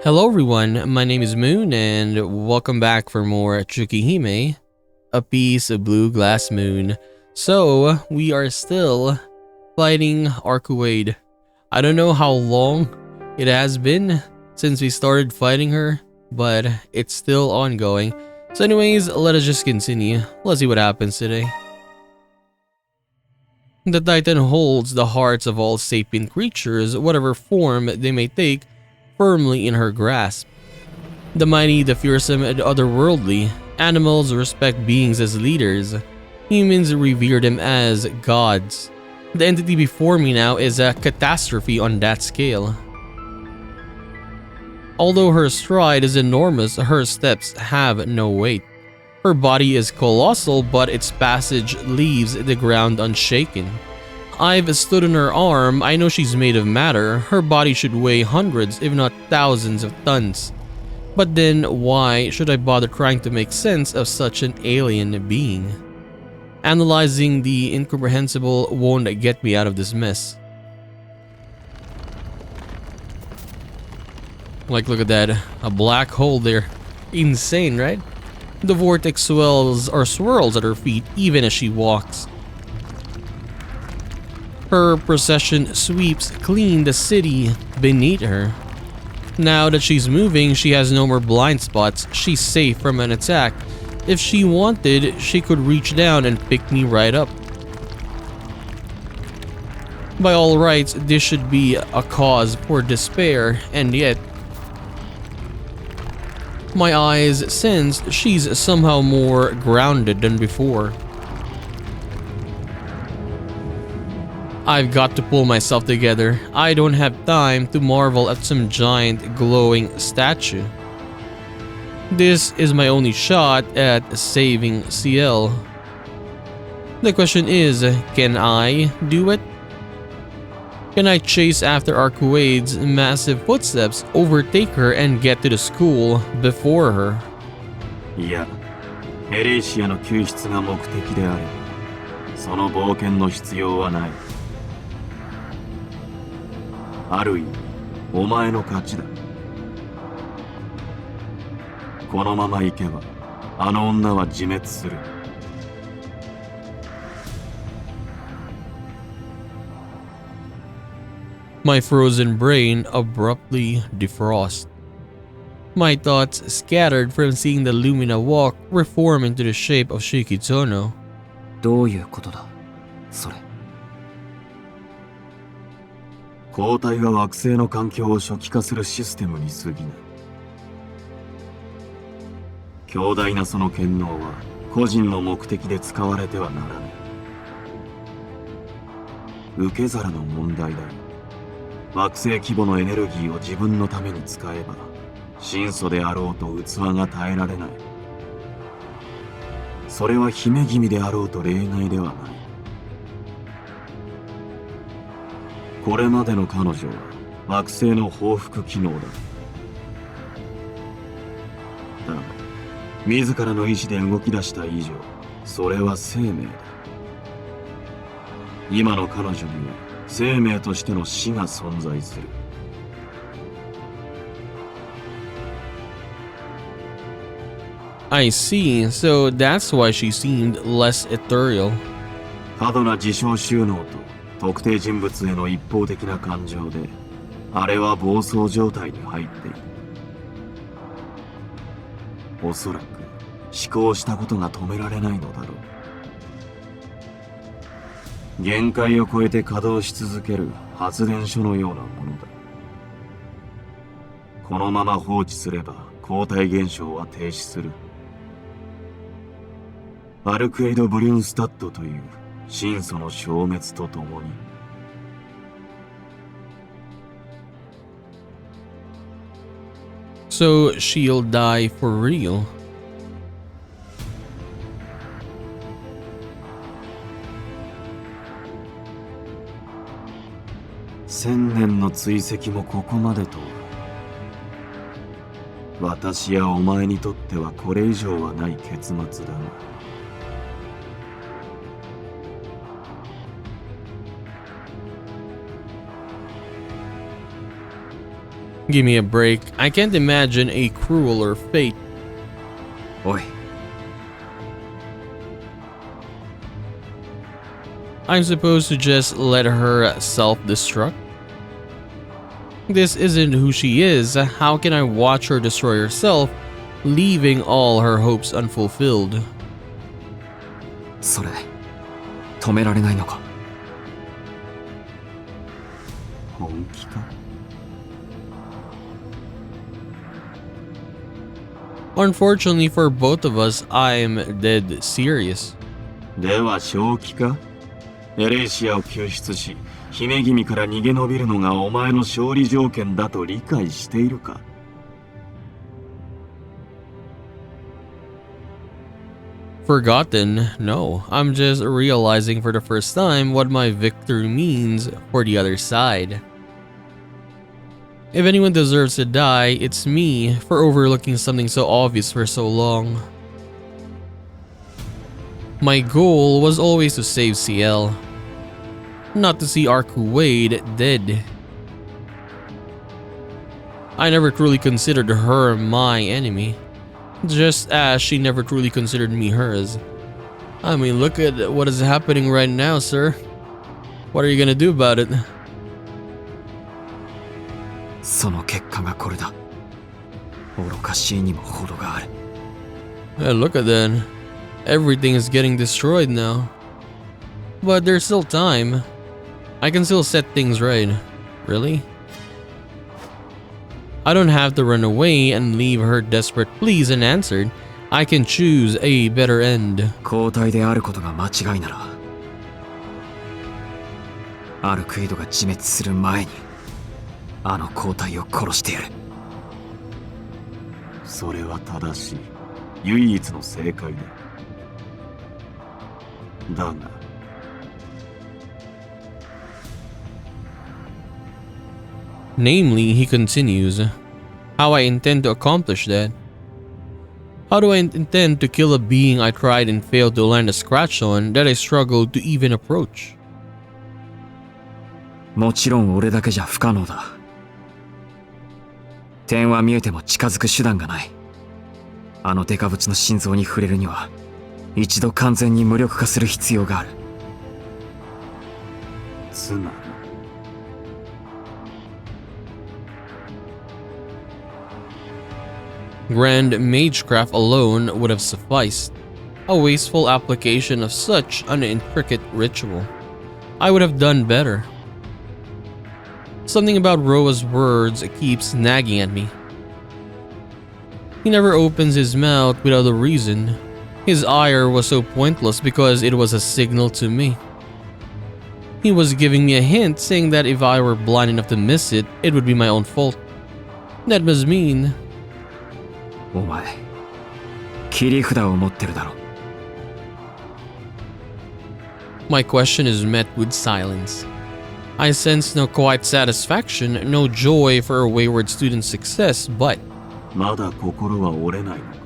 Hello everyone, my name is Moon and welcome back for more Tsukihime, a piece of blue glass moon. So, we are still fighting Arcuade. I don't know how long it has been since we started fighting her, but it's still ongoing. So anyways, let us just continue. Let's see what happens today. The Titan holds the hearts of all sapient creatures, whatever form they may take, firmly in her grasp. The mighty, the fearsome, and otherworldly, animals respect beings as leaders. Humans revere them as gods. The entity before me now is a catastrophe on that scale. Although her stride is enormous, her steps have no weight. Her body is colossal, but its passage leaves the ground unshaken. I've stood on her arm. I know she's made of matter. Her body should weigh hundreds, if not thousands of tons. But then why should I bother trying to make sense of such an alien being? Analyzing the incomprehensible won't get me out of this mess. Like, look at that. A black hole there. Insane, right? The vortex swells or swirls at her feet even as she walks. Her procession sweeps clean the city beneath her. Now that she's moving, she has no more blind spots. She's safe from an attack. If she wanted, she could reach down and pick me right up. By all rights, this should be a cause for despair, and yet my eyes sense she's somehow more grounded than before. I've got to pull myself together. I don't have time to marvel at some giant glowing statue. This is my only shot at saving CL. The question is, can I do it? Can I chase after Arcuade's massive footsteps, overtake her, and get to the school before her? いや、エレイシアの救出が目的であれば、その冒険の必要はない。ある意味、お前の勝ちだ。このまま行けば、あの女は自滅する。My frozen brain abruptly defrosts. My thoughts, scattered from seeing the Lumina walk, reform into the shape of Shikitono. どういうことだそれ。抗体が惑星の環境を初期化するシステムに過ぎない。強大なその権能は個人の目的で使われてはならない。受け皿の問題だよ。惑星規模のエネルギーを自分のために使えば、神祖であろうと器が耐えられない。それは姫君であろうと例外ではない。これまでの彼女は惑星の報復機能だ。だが、自らの意志で動き出した以上、それは生命だ。今の彼女には生命としての死が存在する。I see, so that's why she seemed less ethereal. 過度な自傷収納と特定人物への一方的な感情で、あれは暴走状態に入っている。おそらく思考したことが止められないのだろう。限界を超えて稼働し続ける発電所のようなものだ。このまま放置すれば抗体現象は停止する。アルクエイド・ブリュンスタッドという神祖の消滅とともに。So she'll die for real. 千年の追跡もここまでとは。私やお前にとってはこれ以上はない結末だが。Give me a break. I can't imagine a crueler fate. おい I'm supposed to just let her self-destruct? This isn't who she is. How can I watch her destroy herself, leaving all her hopes unfulfilled? それ止められないのか本気か Unfortunately for both of us, I'm dead serious. では正気かエレイシアを救出し姫君から逃げ延びるのがお前の勝利条件だと理解しているか Forgotten? No, I'm just realizing for the first time what my victory means for the other side. If anyone deserves to die, it's me for overlooking something so obvious for so long. My goal was always to save CL, not to see our Kuwait dead. I never truly considered her my enemy, just as she never truly considered me hers. I mean, look at what is happening right now, sir. What are you gonna do about it? その結果がこれだ愚かしいにも程がある Yeah, look at that. Everything is getting destroyed now. But there's still time. I can still set things right. Really? I don't have to run away and leave her desperate pleas unanswered. I can choose a better end. 交代であることが間違いならアルクイドが自滅する前にあの交代を殺してやるそれは正しい唯一の正解だだが Namely, he continues, how I intend to accomplish that. How do I intend to kill a being I tried and failed to land a scratch on that I struggled to even approach? もちろん俺だけじゃ不可能だ点は見えても近づく手段がないあのデカブチの心臓に触れるには一度完全に無力化する必要があるつまり Grand Magecraft alone would have sufficed. A wasteful application of such an intricate ritual. I would have done better. Something about Roa's words keeps nagging at me. He never opens his mouth without a reason. His ire was so pointless because it was a signal to me. He was giving me a hint saying that if I were blind enough to miss it, it would be my own fault. That must mean お前切り札を持ってるだろ my question is met with silence. I sense no quiet satisfaction, no joy for a wayward student's success, but まだ心は折れないのか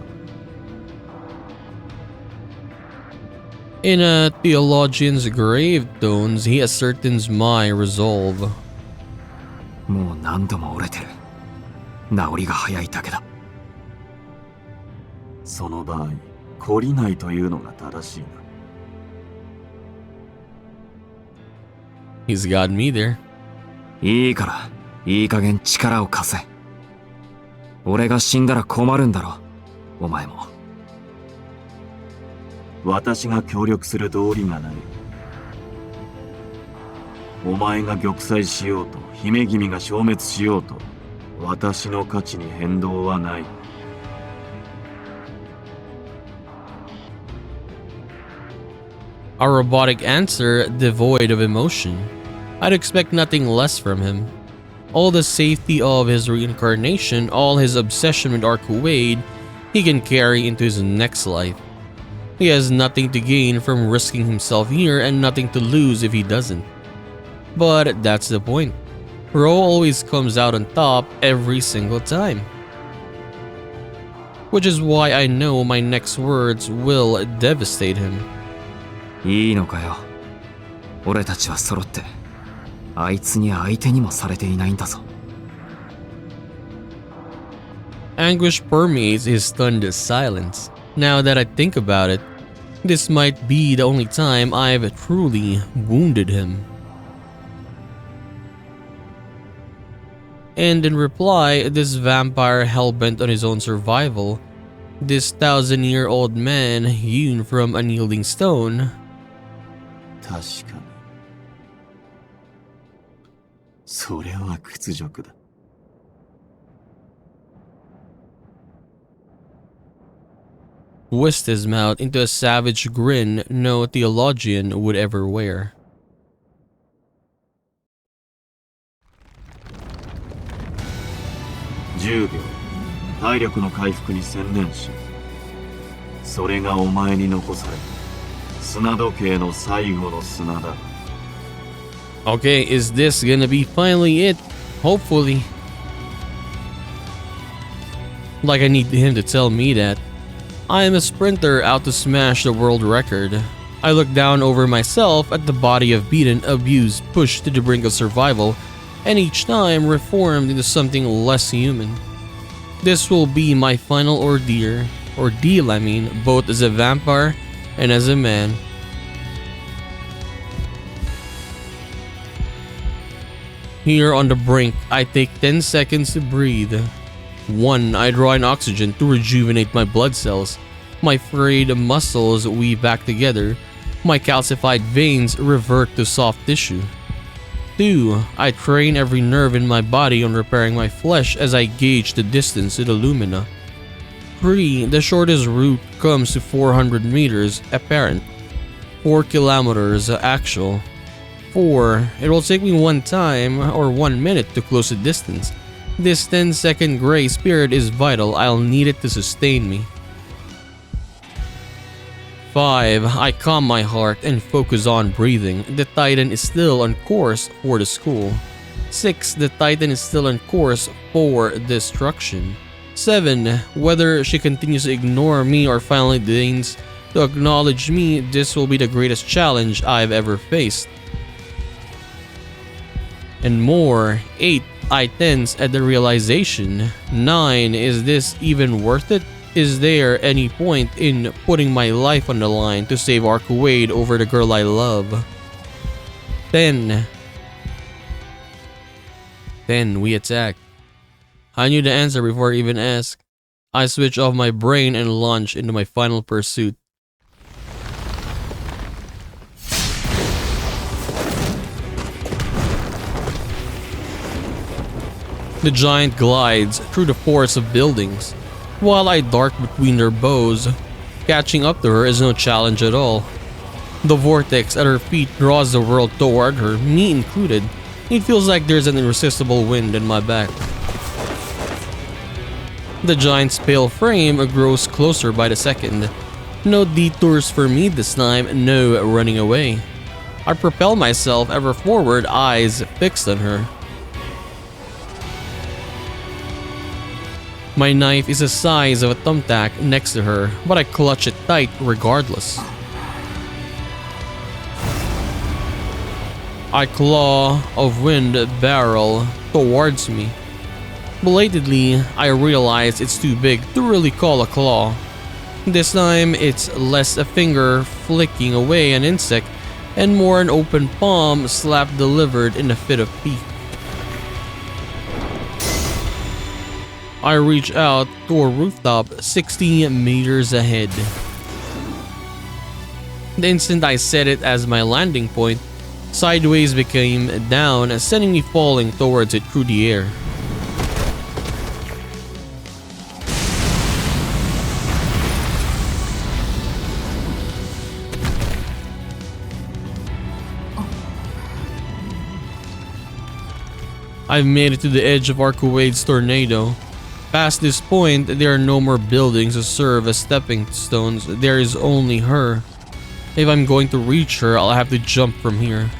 in a theologian's grave tones, he ascertains my resolve. もう何度も折れてる治りが早いだけだその場合懲りないというのが正しいな He's got me there. いいからいい加減力を貸せ俺が死んだら困るんだろお前も私が協力する道理がないお前が玉砕しようと姫君が消滅しようと私の価値に変動はない A robotic answer devoid of emotion. I'd expect nothing less from him. All the safety of his reincarnation, all his obsession with our Kuwait, he can carry into his next life. He has nothing to gain from risking himself here and nothing to lose if he doesn't. But that's the point. Ro always comes out on top every single time. Which is why I know my next words will devastate him. いいのかよ俺たちは揃ってあいつに相手にもされていないんだぞ Anguish permeates his stunned silence. Now that I think about it, this might be the only time I've truly wounded him. And in reply, this vampire hell-bent on his own survival, this 1,000-year-old man hewn from unyielding stone. 確かに。それは屈辱だ。Twist his mouth into a savage grin no theologian would ever wear. 10秒、体力の回復に専念し、それがお前に残された砂時計の最後の砂だ。Okay, is this gonna be finally it? Hopefully. Like I need him to tell me that. I am a sprinter out to smash the world record. I look down over myself at the body of beaten, abused, pushed to the brink of survival, and each time reformed into something less human. This will be my final ordeal, both as a vampire and as a man. Here on the brink, I take 10 seconds to breathe. 1. I draw in oxygen to rejuvenate my blood cells. My frayed muscles weave back together. My calcified veins revert to soft tissue. 2. I train every nerve in my body on repairing my flesh as I gauge the distance to the lumina. 3. The shortest route comes to 400 meters apparent. 4 kilometers actual. 4. It will take me 1 time or 1 minute to close the distance. This 10-second grace period is vital. I'll need it to sustain me. 5. I calm my heart and focus on breathing. The Titan is still on course for the school. 6. The Titan is still on course for destruction. 7. Whether she continues to ignore me or finally deigns to acknowledge me, this will be the greatest challenge I've ever faced. And more. 8. I tense at the realization. 9. Is this even worth it? Is there any point in putting my life on the line to save Arcuade over the girl I love? 10. Then we attack. I knew the answer before I even asked. I switch off my brain and launch into my final pursuit. The giant glides through the forest of buildings, while I dart between their bows. Catching up to her is no challenge at all. The vortex at her feet draws the world toward her, me included. It feels like there's an irresistible wind in my back. The giant's pale frame grows closer by the second. No detours for me this time, no running away. I propel myself ever forward, eyes fixed on her. My knife is the size of a thumbtack next to her, but I clutch it tight regardless. I claw of wind barrel towards me. Belatedly, I realize it's too big to really call a claw. This time, it's less a finger flicking away an insect and more an open palm slap delivered in a fit of pique. I reach out to a rooftop 60 meters ahead. The instant I set it as my landing point, sideways became down, sending me falling towards it through the air. I've made it to the edge of Arcuade's tornado. Past this point, there are no more buildings to serve as stepping stones. There is only her. If I'm going to reach her, I'll have to jump from here.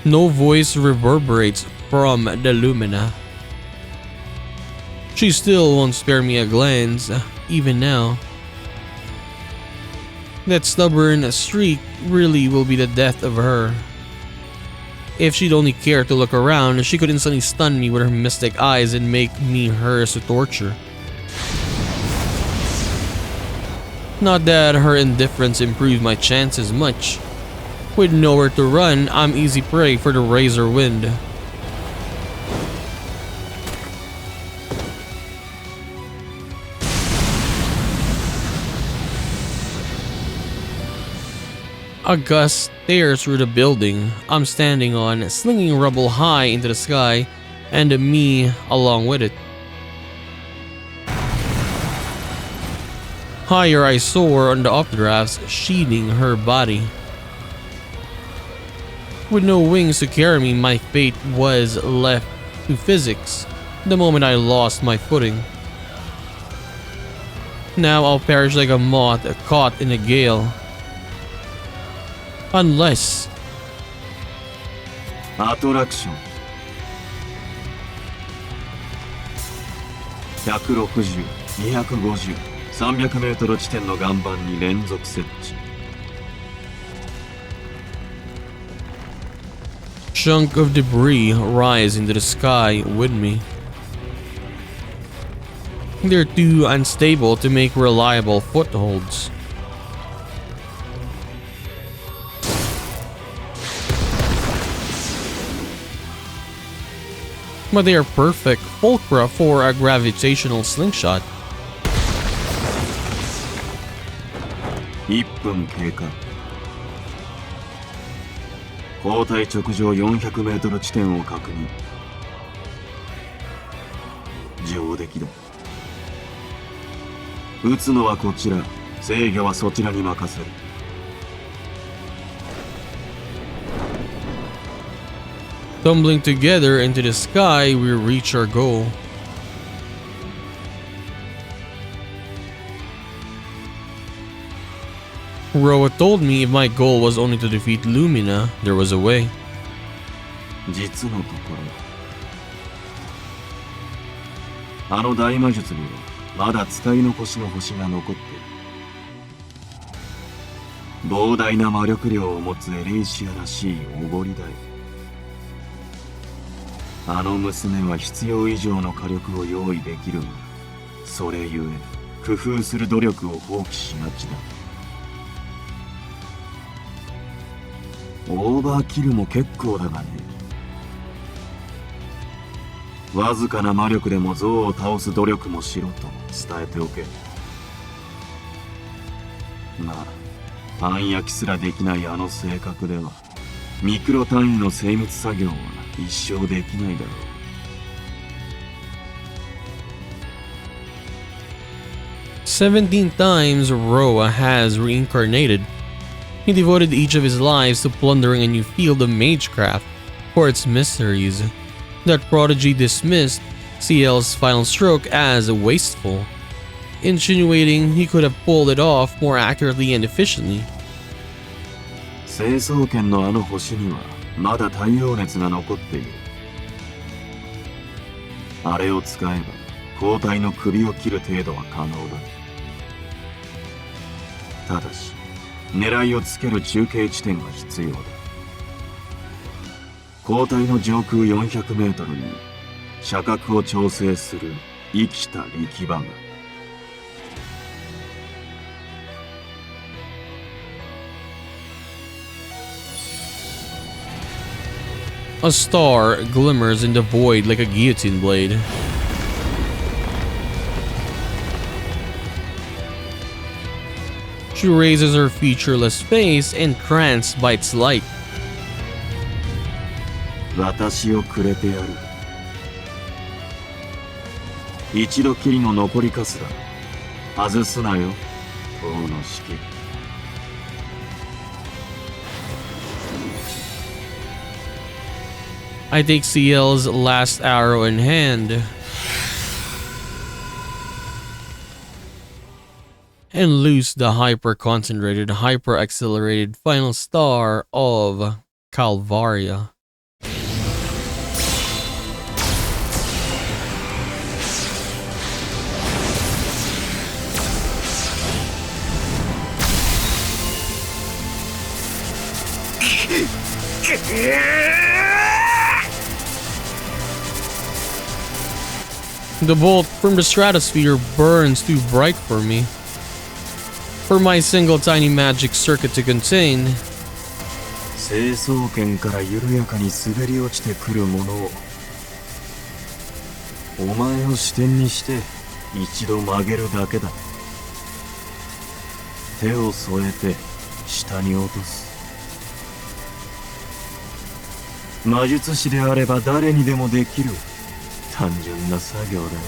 No voice reverberates from the lumina. She still won't spare me a glance, even now. That stubborn streak really will be the death of her. If she'd only care to look around, she could instantly stun me with her mystic eyes and make me hers to torture. Not that her indifference improved my chances much. With nowhere to run, I'm easy prey for the razor wind. A gust tears through the building I'm standing on, slinging rubble high into the sky, and me along with it. Higher I soar on the updrafts, sheathing her body. With no wings to carry me, my fate was left to physics the moment I lost my footing. Now I'll perish like a moth caught in a gale. Unless... アトラクション160、250、300メートル地点の岩盤に連続設置。 Chunk of debris rise into the sky with me. They're too unstable to make reliable footholds. But they are perfect fulcra for a gravitational slingshot. 1分経過。交代直上400メートル地点を確認。上出来だ。撃つのはこちら、制御はそちらに任せる。Tumbling together into the sky, we reach our goal. Roa told me if my goal was only to defeat Lumina, there was a way. 実のところ、あの大魔術にはまだ使い残しの星が残っている。膨大な魔力量を持つエレイシアらしいおごりだよ。あの娘は必要以上の火力を用意できるが、それゆえ工夫する努力を放棄しがちだ。オーバーキルも結構だがね。わずかな魔力でも象を倒す努力もしろと伝えておけ。まあ、パン焼きすらできないあの性格では、ミクロ単位の精密作業は一生できないだろう。17 times Roa has reincarnated. He devoted each of his lives to plundering a new field of magecraft for its mysteries. That prodigy dismissed CL's final stroke as wasteful, insinuating he could have pulled it off more accurately and efficiently. 成層圏のあの星にはまだ太陽熱が残っている。あれを使えば交代の首を切る程度は可能だ。ただし狙いをつける中継地点が必要だ。交代の上空400メートルに射角を調整する生きた力場が。A star glimmers in the void like a guillotine blade. She raises her featureless face, entranced by its light. 私をくれてやる。一度きりの残りかすだ。外すなよ、塔の式。I take CL's last arrow in hand and loose the hyper-concentrated, hyper-accelerated final star of Calvaria. The bolt from the stratosphere burns too bright for me. For my single tiny magic circuit to contain, 成層圏から緩やかに滑り落ちてくるものをお前を支点にして一度曲げるだけだ。手を添えて下に落とす。魔術師であれば誰にでもできる単純な作業だよ。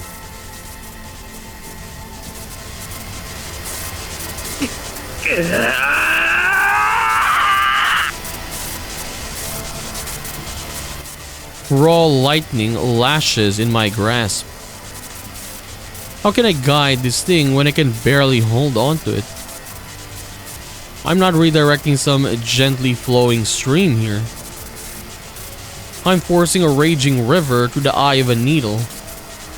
Raw lightning lashes in my grasp. How can I guide this thing when I can barely hold onto it? I'm not redirecting some gently flowing stream here. I'm forcing a raging river through the eye of a needle.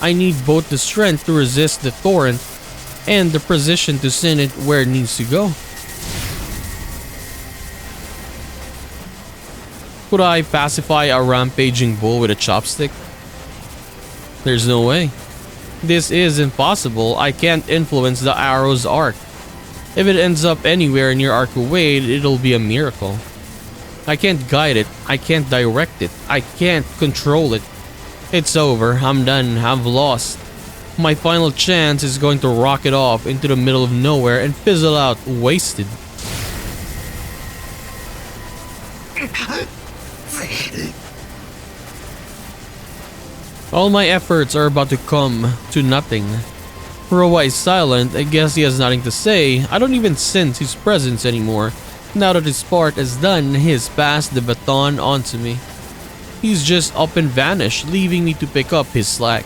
I need both the strength to resist the torrent and the precision to send it where it needs to go. Could I pacify a rampaging bull with a chopstick? There's no way. This is impossible. I can't influence the arrow's arc. If it ends up anywhere near Arcuade, it'll be a miracle. I can't guide it. I can't direct it. I can't control it. It's over. I'm done. I've lost. My final chance is going to rocket off into the middle of nowhere and fizzle out wasted. All my efforts are about to come to nothing. Roa is silent. I guess he has nothing to say. I don't even sense his presence anymore. Now that his part is done, he's passed the baton on to me. He's just up and vanished, leaving me to pick up his slack.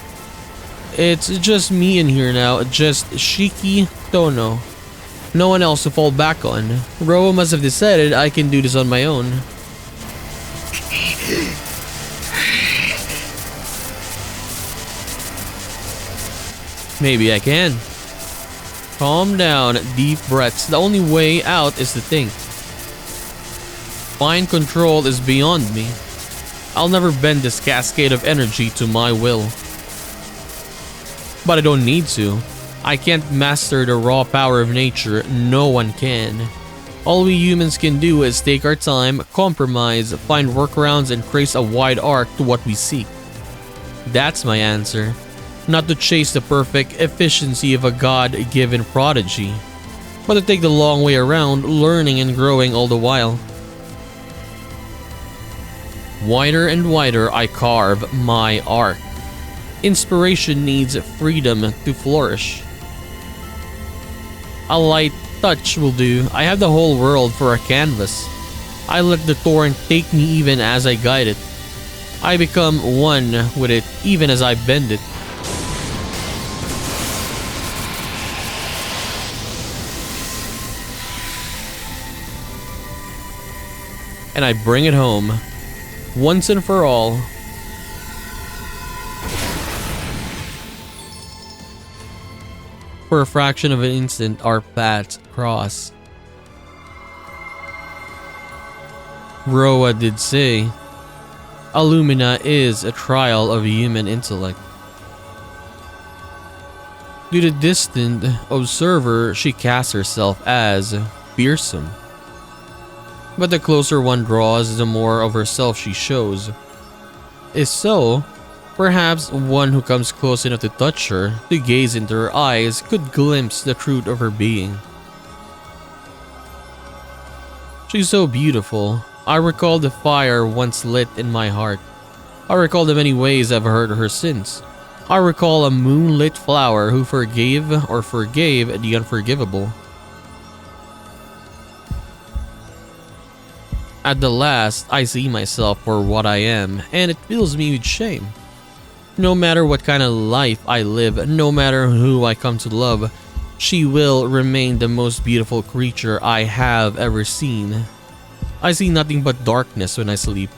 It's just me in here now, just Shiki Tono. No one else to fall back on. Roa must have decided I can do this on my own. Maybe I can. Calm down, deep breaths. The only way out is to think. Fine control is beyond me. I'll never bend this cascade of energy to my will. But I don't need to. I can't master the raw power of nature. No one can. All we humans can do is take our time, compromise, find workarounds, and trace a wide arc to what we seek. That's my answer. Not to chase the perfect efficiency of a God-given prodigy, but to take the long way around, learning and growing all the while. Wider and wider I carve my arc. Inspiration needs freedom to flourish. A light touch will do. I have the whole world for a canvas. I let the torrent take me even as I guide it. I become one with it even as I bend it. And I bring it home, once and for all. For a fraction of an instant, our paths cross. Roa did say, Illumina is a trial of human intellect. To the distant observer, she casts herself as fearsome. But the closer one draws, the more of herself she shows. If so, perhaps one who comes close enough to touch her, to gaze into her eyes, could glimpse the truth of her being. She's so beautiful. I recall the fire once lit in my heart. I recall the many ways I've hurt her since. I recall a moonlit flower who forgave the unforgivable. At the last, I see myself for what I am, and it fills me with shame. No matter what kind of life I live, no matter who I come to love, she will remain the most beautiful creature I have ever seen. I see nothing but darkness when I sleep,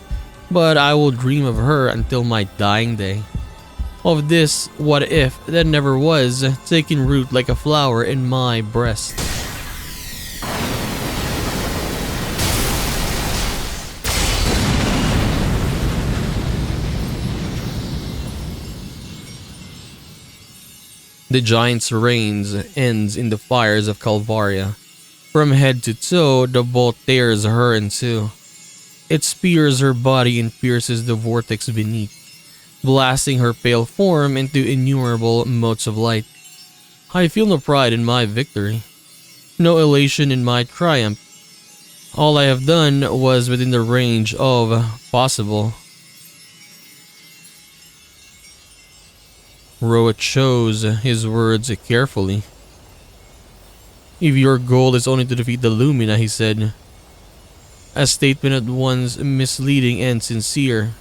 but I will dream of her until my dying day. Of this what if that never was, taking root like a flower in my breast. The giant's reigns ends in the fires of Calvaria. From head to toe, the bolt tears her in two. It spears her body and pierces the vortex beneath, blasting her pale form into innumerable motes of light. I feel no pride in my victory, no elation in my triumph. All I have done was within the range of possible. Roa chose his words carefully. If your goal is only to defeat the Lumina, he said, a statement at once misleading and sincere.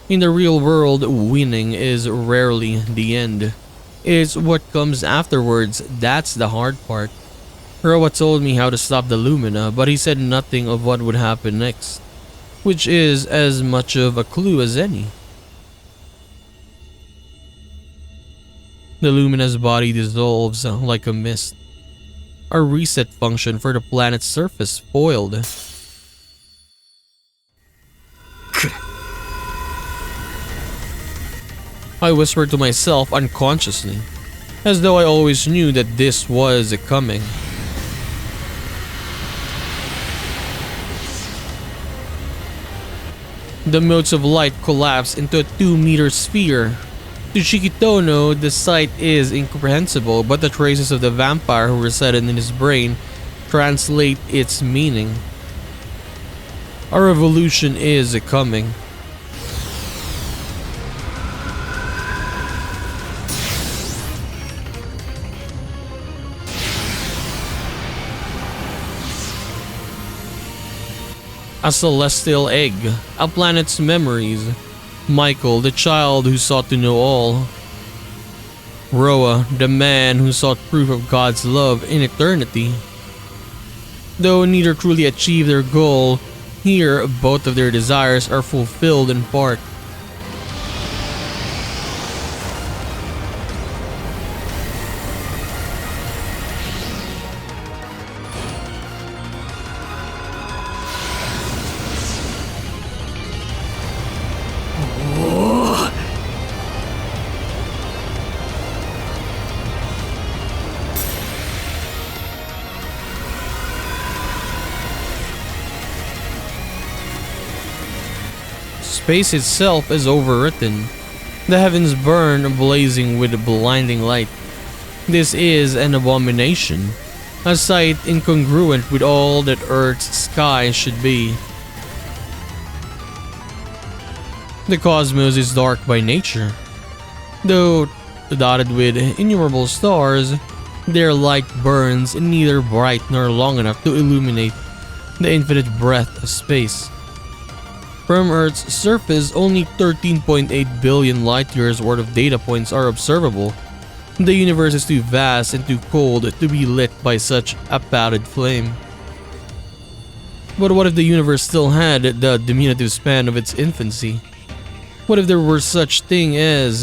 In the real world, winning is rarely the end. It's what comes afterwards that's the hard part. Roa told me how to stop the Lumina, but he said nothing of what would happen next, which is as much of a clue as any. The Lumina's body dissolves like a mist. A reset function for the planet's surface foiled. I whispered to myself unconsciously, as though I always knew that this was coming. The motes of light collapse into a 2-meter sphere. To Shikitono, the sight is incomprehensible, but the traces of the vampire who resided in his brain translate its meaning. A revolution is coming. A celestial egg, a planet's memories. Michael, the child who sought to know all. Roa, the man who sought proof of God's love in eternity. Though neither truly achieved their goal, here both of their desires are fulfilled in part. Space itself is overwritten. The heavens burn, blazing with blinding light. This is an abomination, a sight incongruent with all that Earth's sky should be. The cosmos is dark by nature. Though dotted with innumerable stars, their light burns neither bright nor long enough to illuminate the infinite breadth of space. From Earth's surface, only 13.8 billion light-years worth of data points are observable. The universe is too vast and too cold to be lit by such a powdered flame. But what if the universe still had the diminutive span of its infancy? What if there were such thing as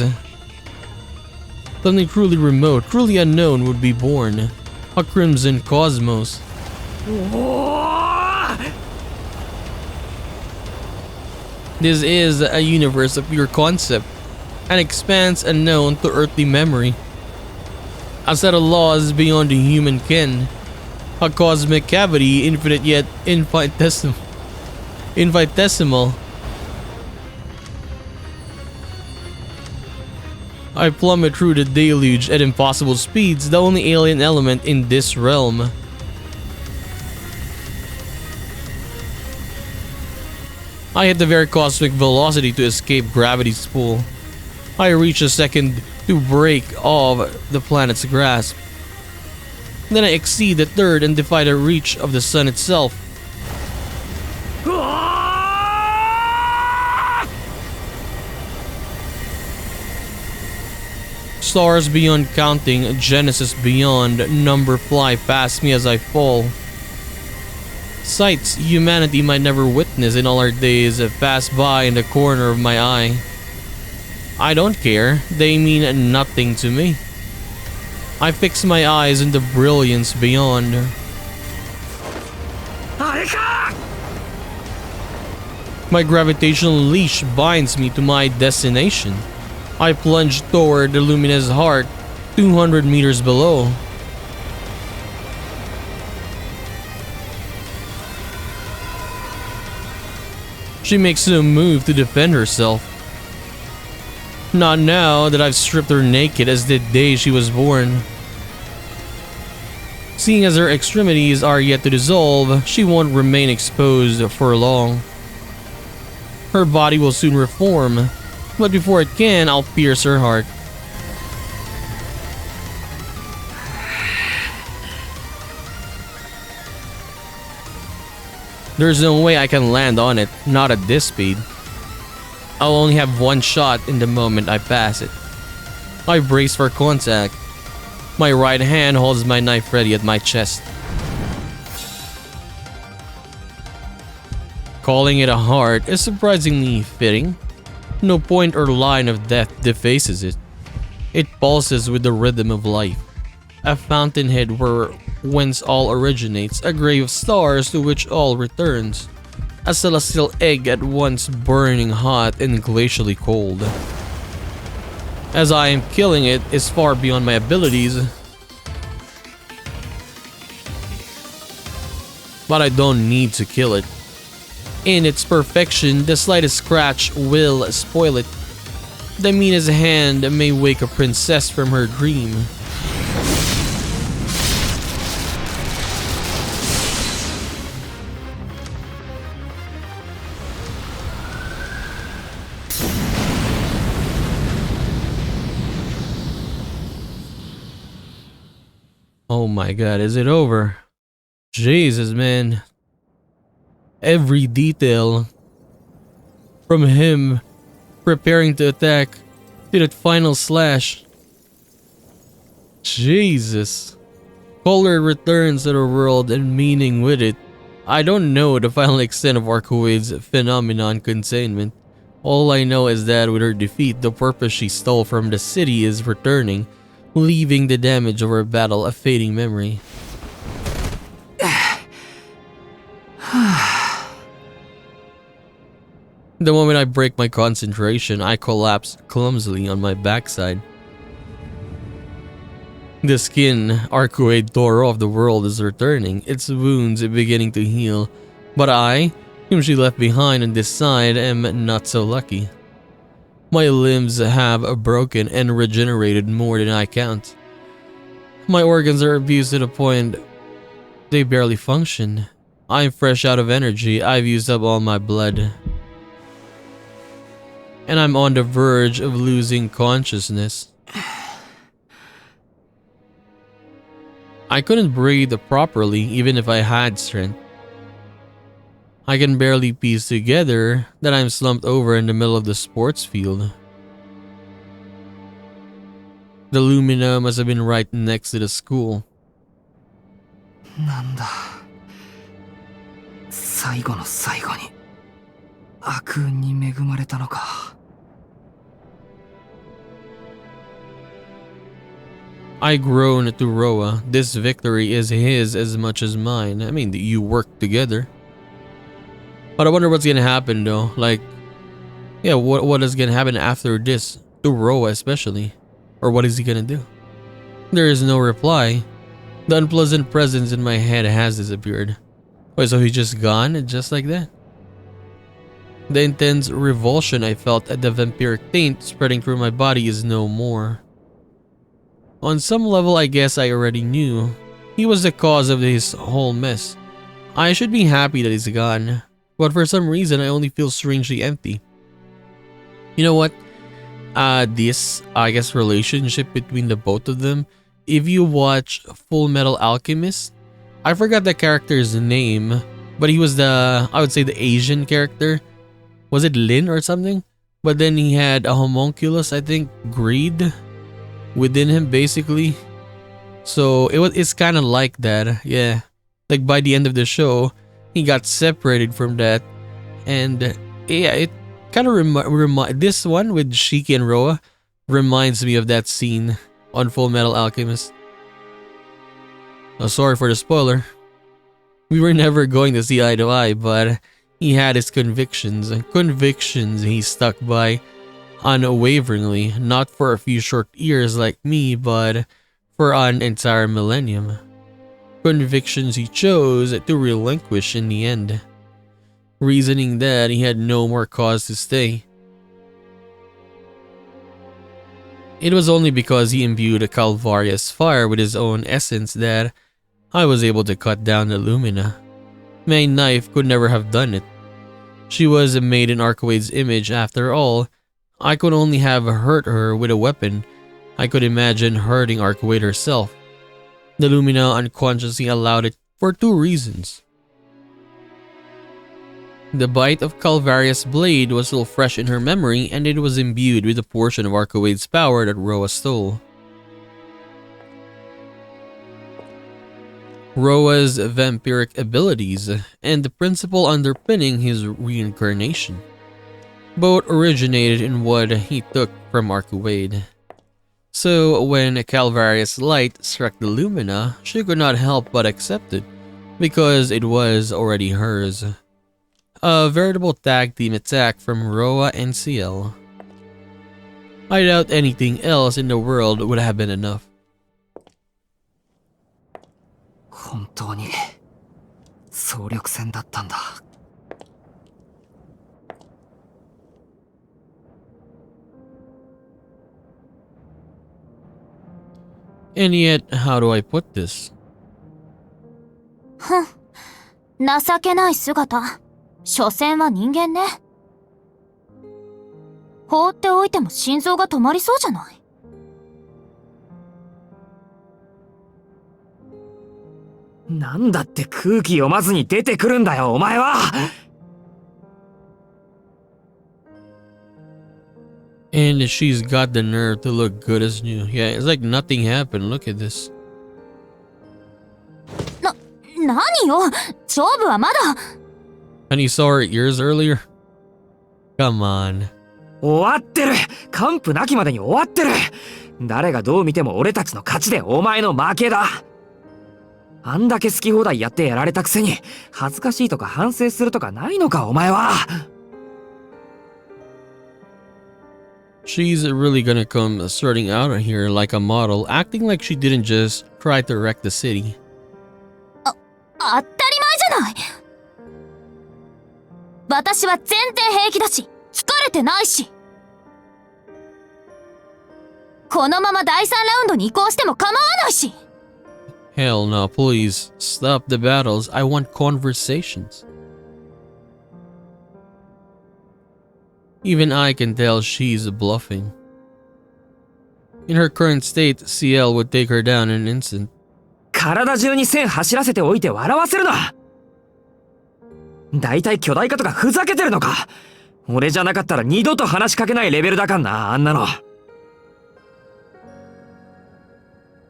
something truly remote, truly unknown would be born? A crimson cosmos. This is a universe of pure concept, an expanse unknown to earthly memory, a set of laws beyond the human ken, a cosmic cavity infinite yet infinitesimal. I plummet through the deluge at impossible speeds, the only alien element in this realm. I hit the very cosmic velocity to escape gravity's pull. I reach a second to break off the planet's grasp. Then I exceed the third and defy the reach of the sun itself. Stars beyond counting, Genesis beyond number fly past me as I fall. Sights humanity might never witness in all our days pass by in the corner of my eye. I don't care, they mean nothing to me. I fix my eyes on the brilliance beyond. My gravitational leash binds me to my destination. I plunge toward the luminous heart 200 meters below. She makes no move to defend herself. Not now that I've stripped her naked as the day she was born. Seeing as her extremities are yet to dissolve, she won't remain exposed for long. Her body will soon reform, but before it can, I'll pierce her heart. There's no way I can land on it, not at this speed. I'll only have one shot in the moment I pass it. I brace for contact. My right hand holds my knife ready at my chest. Calling it a heart is surprisingly fitting. No point or line of death defaces it. It pulses with the rhythm of life. A fountainhead whence all originates, a grave of stars to which all returns. A celestial egg at once burning hot and glacially cold. As I am killing it is far beyond my abilities. But I don't need to kill it. In its perfection, the slightest scratch will spoil it. The meanest hand may wake a princess from her dream. Oh my god, is it over? Jesus, man. Every detail, from him preparing to attack to that final slash. Jesus. Color returns to the world and meaning with it. I don't know the final extent of Arcoide's phenomenon containment. All I know is that with her defeat, the purpose she stole from the city is returning, leaving the damage of her battle a fading memory. The moment I break my concentration, I collapse clumsily on my backside. The skin Arcoide tore off the world is returning, its wounds beginning to heal, but I, whom she left behind on this side, am not so lucky. My limbs have broken and regenerated more than I count. My organs are abused to the point they barely function. I'm fresh out of energy, I've used up all my blood. And I'm on the verge of losing consciousness. I couldn't breathe properly even if I had strength. I can barely piece together that I'm slumped over in the middle of the sports field. The Lumina must have been right next to the school. なんだ。最後の最後に悪運に恵まれたのか。I groan to Roa. This victory is his as much as mine. I mean, you work together. But I wonder what's gonna happen though. Like, yeah, what is gonna happen after this? To Roa especially. Or what is he gonna do? There is no reply. The unpleasant presence in my head has disappeared. Wait, so he's just gone? Just like that? The intense revulsion I felt at the vampiric taint spreading through my body is no more. On some level, I guess I already knew. He was the cause of this whole mess. I should be happy that he's gone, but for some reason I only feel strangely empty. You know what? This, I guess, relationship between the both of them, if you watch Full Metal Alchemist, I forgot the character's name, but he was the, I would say, the Asian character. Was it Lin or something? But then he had a homunculus, I think, greed within him basically. So it's kind of like that, yeah. Like by the end of the show, he got separated from that, and yeah, it kind of this one with Shiki and Roa reminds me of that scene on Full Metal Alchemist. Oh, sorry for the spoiler. We were never going to see eye to eye, but He had his convictions, convictions he stuck by unwaveringly, not for a few short years like me, but for an entire millennium. Convictions he chose to relinquish in the end, reasoning that he had no more cause to stay. It was only because he imbued a Calvarius fire with his own essence that I was able to cut down the Lumina. My knife could never have done it. She was made in Arcoade's image after all. I could only have hurt her with a weapon. I could imagine hurting Arcoade herself. The Lumina unconsciously allowed it for two reasons. The bite of Calvarius' blade was still fresh in her memory, and it was imbued with a portion of Arcoade's power that Roa stole. Roa's vampiric abilities, and the principle underpinning his reincarnation. Both originated in what he took from Arcoade. So when Calvarius' light struck the Lumina, she could not help but accept it, because it was already hers. A veritable tag team attack from Roa and CL. I doubt anything else in the world would have been enough. 本当に総力戦だったんだ。And yet, how do I put this? ふん、情けない姿。所詮は人間ね。放っておいても心臓が止まりそうじゃない。なんだって空気読まずに出てくるんだよ、お前は。And she's got the nerve to look good as new. Yeah, it's like nothing happened. Look at this. 何よ、勝負はまだ。And you saw her ears earlier? Come on. 終わってる。完膚なきまでに終わってる。誰がどう見ても俺たちの勝ちでお前の負けだ。あんだけ好き放題やってやられたくせに恥ずかしいとか反省するとかないのか、お前は。She's really gonna come starting out here like a model, acting like she didn't just try to wreck the city. 当たり前じゃない。私は全然平気だし、疲れてないし。このまま第3ラウンドに移行しても構わないし。Hell no, please stop the battles. I want conversations. Even I can tell she's bluffing. In her current state, CL would take her down in an instant. 体中に線走らせておいて笑わせるな。だいたい巨大化とかふざけてるのか。俺じゃなかったら二度と話しかけないレベルだかんな、あんなの。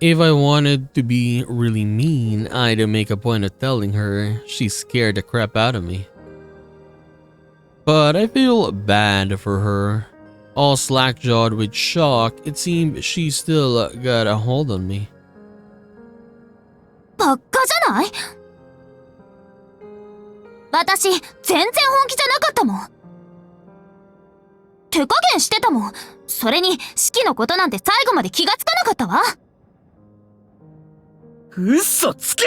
If I wanted to be really mean, I'd make a point of telling her she scared the crap out of me. But I feel bad for her. All slack-jawed with shock, it seemed she still got a hold on me. バッカじゃない？私、全然本気じゃなかったもん。手加減してたもん。それに、式のことなんて最後まで気がつかなかったわ。嘘つけ！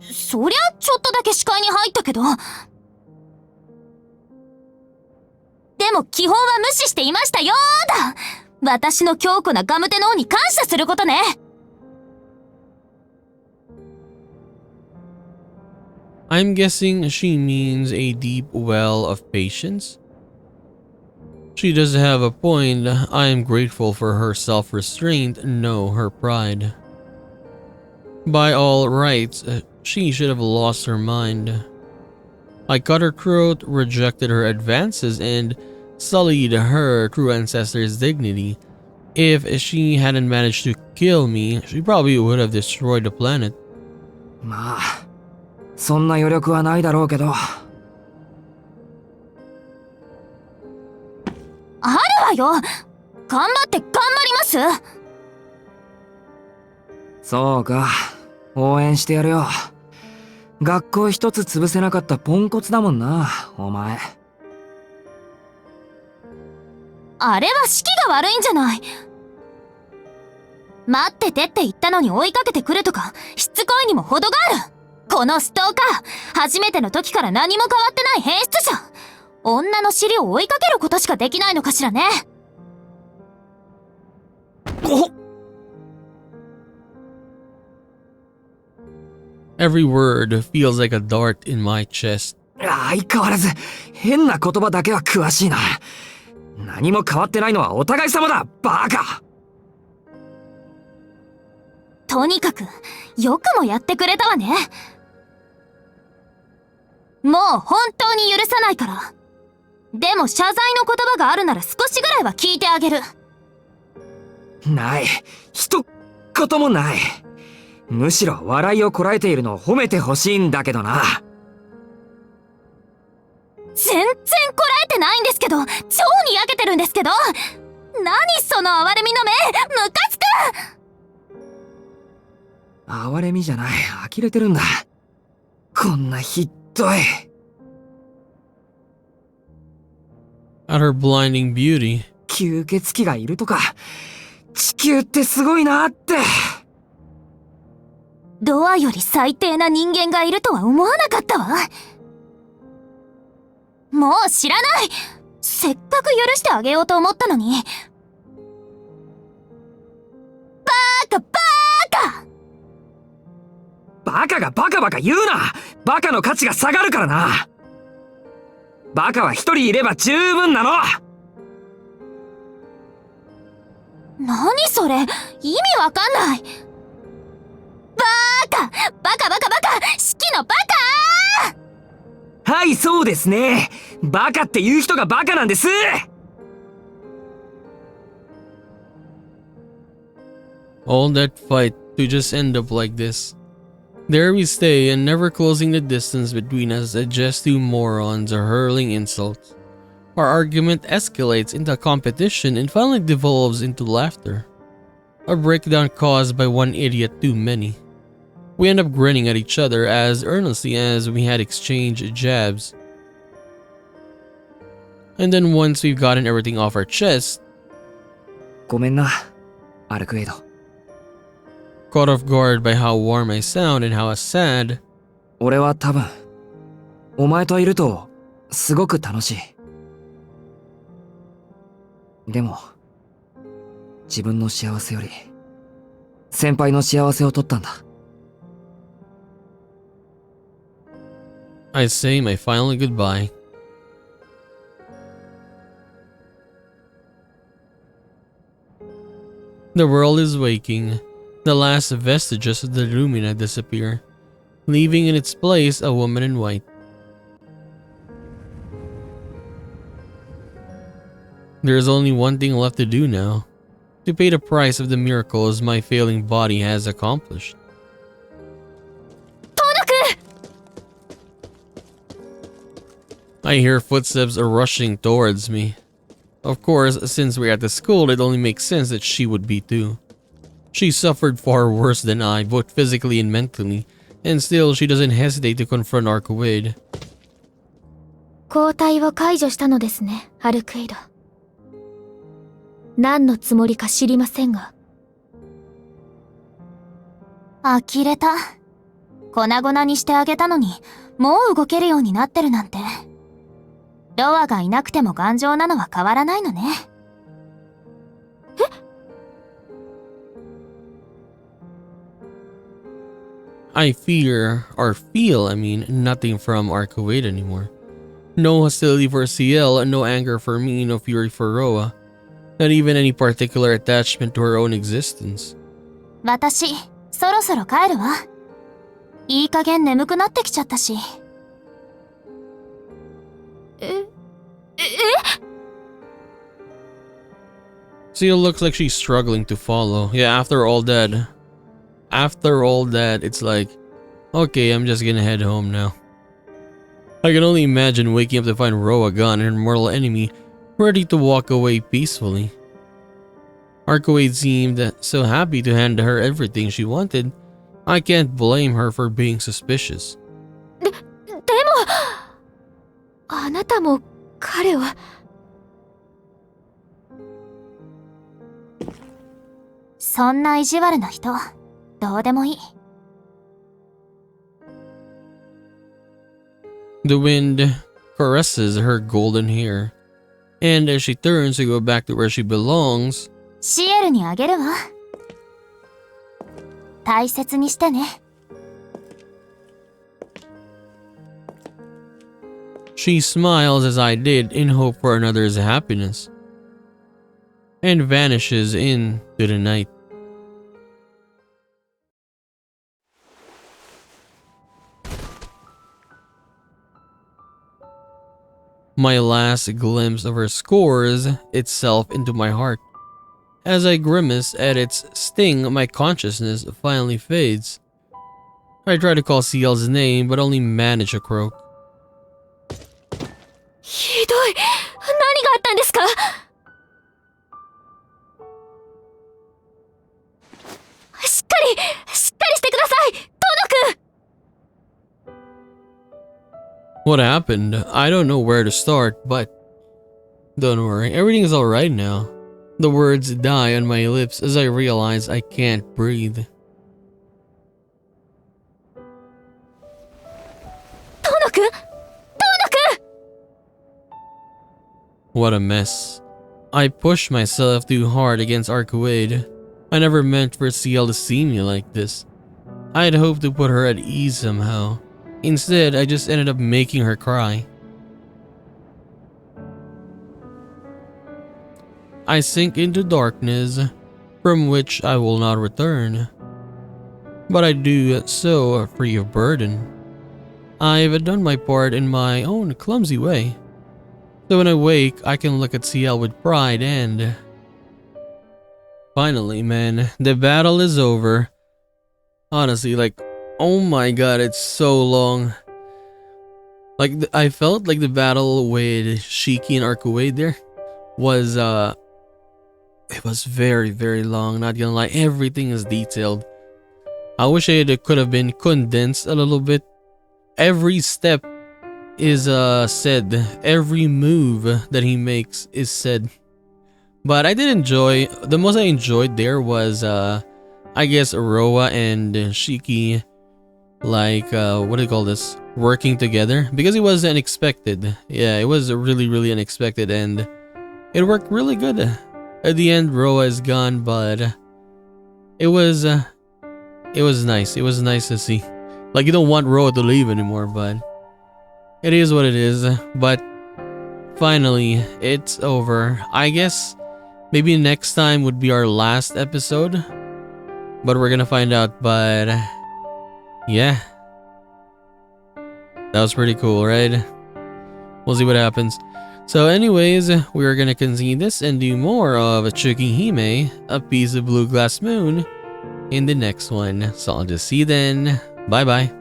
そりゃちょっとだけ視界に入ったけど。でも基本は無視していましたよーだ。私の強固なガムテの王に感謝することね。I'm guessing she means a deep well of patience. She does have a point. I am grateful for her self-restraint, no, her pride. By all rights, she should have lost her mind. I cut her throat, rejected her advances, and sullied her true ancestor's dignity. If she hadn't managed to kill me, she probably would have destroyed the planet. まあ、そんな余力はないだろうけど。あるわよ。頑張って頑張ります。そうか、応援してやるよ。学校一つ潰せなかったポンコツだもんな、お前。あれは士気が悪いんじゃない。待っててって言ったのに追いかけてくるとか、しつこいにも程がある。このストーカー、初めての時から何も変わってない変質者。女の尻を追いかけることしかできないのかしらね。Every word feels like a dart in my chest. 相変わらず変な言葉だけは詳しいな。何も変わってないのはお互い様だ、バカ。とにかくよくもやってくれたわね。もう本当に許さないから。でも謝罪の言葉があるなら少しぐらいは聞いてあげる。ない。一言もない。むしろ笑いをこらえているのを褒めてほしいんだけどな。全然こらえてないんですけど、超にやけてるんですけど。何その哀れみの目、ムカつく。哀れみじゃない、呆れてるんだ。こんなひどい。At her blinding beauty. 吸血鬼がいるとか、地球ってすごいなって。ドアより最低な人間がいるとは思わなかったわ。もう知らない。せっかく許してあげようと思ったのに。バカバカがバカバカ言うな。バカの価値が下がるからな。バカは一人いれば十分なの。何それ、意味わかんない。バカ式のバカ。はい、そうですね。バカって言う人がバカなんです。All that fight to just end up like this. There we stay and never closing the distance between us as just two morons are hurling insults. Our argument escalates into competition and finally devolves into laughter. A breakdown caused by one idiot too many. We end up grinning at each other as earnestly as we had exchanged jabs. And then once we've gotten everything off our chest, ごめんな、アルクエイド。caught off guard by how warm I sound and how sad, 俺は多分、お前といるとすごく楽しい。でも、自分の幸せより先輩の幸せを取ったんだ。I say my final goodbye. The world is waking. The last vestiges of the Lumina disappear, leaving in its place a woman in white. There is only one thing left to do now, to pay the price of the miracles my failing body has accomplished. I hear footsteps are rushing towards me. Of course, since we're at the school, it only makes sense that she would be too. She suffered far worse than I, both physically and mentally, and still she doesn't hesitate to confront Arcoade. 交代を解除したのですね、アルクエイド。何のつもりか知りませんが。呆れた。粉々にしてあげたのに、もう動けるようになってるなんて。ロアがいなくても頑丈なのは変わらないのね。I feel, nothing from Arcoade anymore. No hostility for CL, no anger for me, no fury for Roa. Not even any particular attachment to her own existence. 私、そろそろ帰るわ。いい加減眠くなってきちゃったし。CL looks like she's struggling to follow. Yeah, after all that, it's like, okay, I'm just gonna head home now. I can only imagine waking up to find Roa gone and her mortal enemy ready to walk away peacefully. Arcoade seemed so happy to hand her everything she wanted. I can't blame her for being suspicious. あなたも彼を。そんな意地悪な人、どうでもいい。The wind caresses her golden hair, and as she turns to go back to where she belongs, シエルにあげるわ。大切にしてね。she smiles as I did in hope for another's happiness, and vanishes into the night. My last glimpse of her scores itself into my heart. As I grimace at its sting, my consciousness finally fades. I try to call CL's name, but only manage to croak. ひどい。何があったんですか？しっかりしてください、トノ君。What happened? I don't know where to start, but don't worry, everything is alright now. The words die on my lips as I realize I can't breathe. トノ君。 What a mess. I pushed myself too hard against Arcuade. I never meant for CL to see me like this. I had hoped to put her at ease somehow. Instead, I just ended up making her cry. I sink into darkness, from which I will not return. But I do so free of burden. I've done my part in my own clumsy way. So when I wake, I can look at CL with pride and... Finally, man, the battle is over. Honestly, like, oh my god, it's so long. Like, I felt like the battle with Shiki and Arcuade there was, it was very, very long, not gonna lie. Everything is detailed. I wish it could have been condensed a little bit. Every step is said. Every move that he makes is said. But I did enjoy, the most I enjoyed there was I guess Roa and Shiki, like what do you call this, working together, because it was unexpected. Yeah, it was really unexpected, and it worked really good. At the end, Roa is gone, but it was nice. It was nice to see. Like, you don't want Roa to leave anymore, but it is what it is. But finally, it's over. I guess maybe next time would be our last episode, but we're gonna find out. But yeah, that was pretty cool, right? We'll see what happens. So anyways, we're gonna continue this and do more of Tsukihime, A Piece of Blue Glass Moon, in the next one. So I'll just see you then. Bye bye.